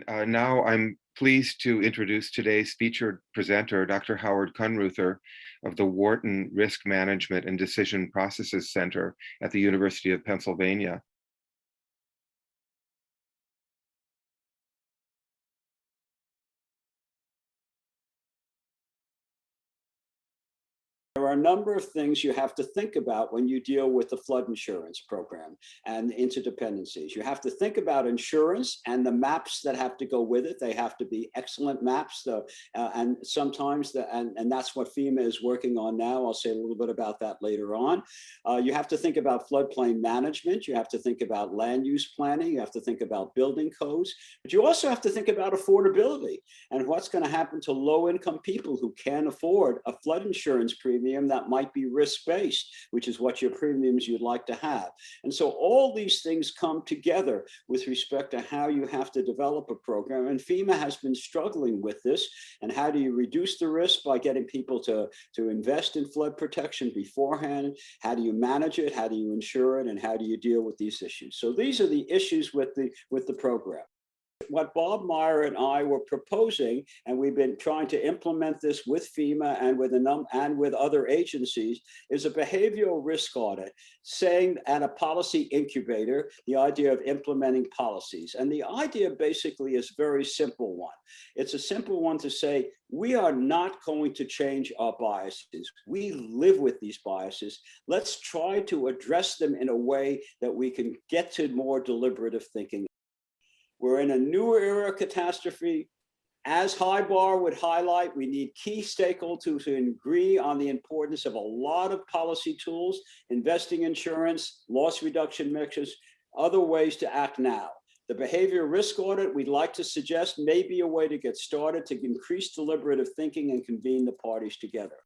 And now I'm pleased to introduce today's featured presenter, Dr. Howard Kunreuther of the Wharton Risk Management and Decision Processes Center at the University of Pennsylvania. There are a number of things you have to think about when you deal with the flood insurance program and interdependencies. You have to think about insurance and the maps that have to go with it. They have to be excellent maps, and sometimes, and that's what FEMA is working on now. I'll say a little bit about that later on. You have to think about floodplain management. You have to think about land use planning. You have to think about building codes, but you also have to think about affordability and what's going to happen to low-income people who can't afford a flood insurance premium that might be risk-based, which is what your premiums you'd like to have. And so all these things come together with respect to how you have to develop a program. And FEMA has been struggling with this. And how do you reduce the risk by getting people to invest in flood protection beforehand? How do you manage it? How do you insure it? And how do you deal with these issues? So these are the issues with the program. What Bob Meyer and I were proposing, and we've been trying to implement this with FEMA and with other agencies, is a behavioral risk audit, saying at a policy incubator, the idea of implementing policies. And the idea basically is a very simple one. It's a simple one to say, we are not going to change our biases. We live with these biases. Let's try to address them in a way that we can get to more deliberative thinking. We're in a newer era of catastrophe. As HIBAR would highlight, we need key stakeholders to agree on the importance of a lot of policy tools, investing insurance, loss reduction measures, other ways to act now. The behavioral risk audit we'd like to suggest may be a way to get started to increase deliberative thinking and convene the parties together.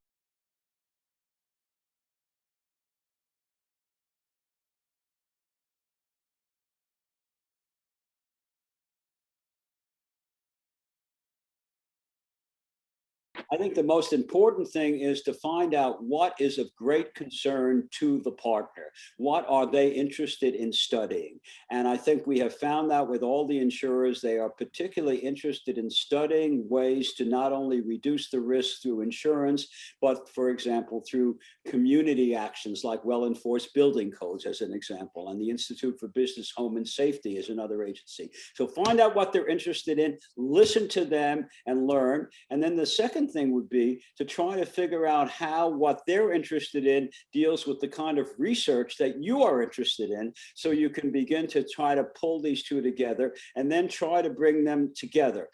I think the most important thing is to find out what is of great concern to the partner. What are they interested in studying? And I think we have found that with all the insurers, they are particularly interested in studying ways to not only reduce the risk through insurance, but for example, through community actions like well-enforced building codes as an example, and the Institute for Business, Home and Safety is another agency. So find out what they're interested in, listen to them and learn. And then the second thing would be to try to figure out how what they're interested in deals with the kind of research that you are interested in, so you can begin to try to pull these two together and then try to bring them together.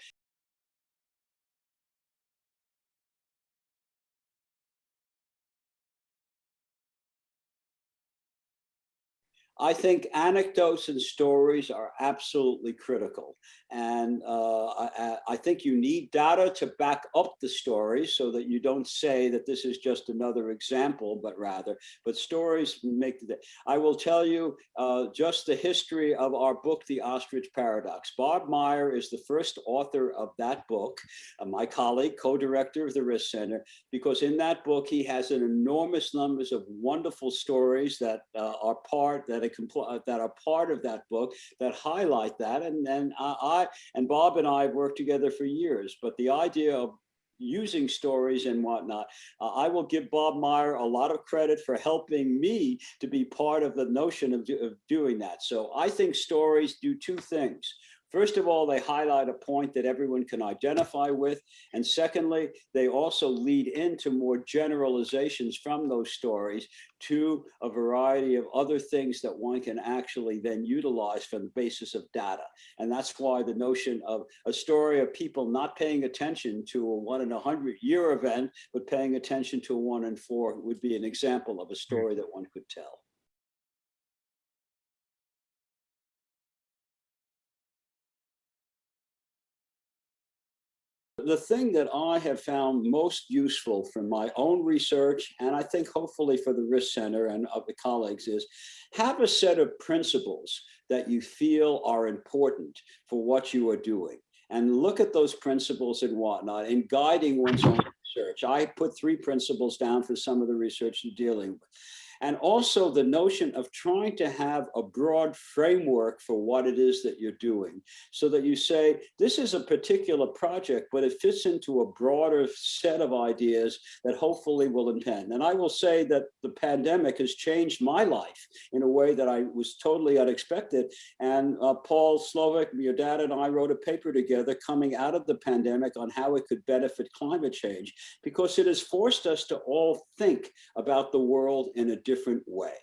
I think anecdotes and stories are absolutely critical. And I think you need data to back up the stories so that you don't say that this is just another example, but stories make the, I will tell you just the history of our book, The Ostrich Paradox. Bob Meyer is the first author of that book, my colleague, co-director of the Risk Center, because in that book, he has an enormous numbers of wonderful stories that are part of that book that highlight that. And Bob and I have worked together for years, but the idea of using stories and whatnot, I will give Bob Meyer a lot of credit for helping me to be part of the notion of doing that. So I think stories do two things. First of all, they highlight a point that everyone can identify with. And secondly, they also lead into more generalizations from those stories to a variety of other things that one can actually then utilize from the basis of data. And that's why the notion of a story of people not paying attention to a 1 in 100-year event, but paying attention to a 1 in 4 would be an example of a story that one could tell. The thing that I have found most useful from my own research, and I think hopefully for the Risk Center and of the colleagues, is have a set of principles that you feel are important for what you are doing. And look at those principles and whatnot in guiding one's own research. I put 3 principles down for some of the research you're dealing with. And also the notion of trying to have a broad framework for what it is that you're doing, so that you say, this is a particular project, but it fits into a broader set of ideas that hopefully will impend. And I will say that the pandemic has changed my life in a way that I was totally unexpected. And Paul Slovic, your dad, and I wrote a paper together coming out of the pandemic on how it could benefit climate change, because it has forced us to all think about the world in a different way.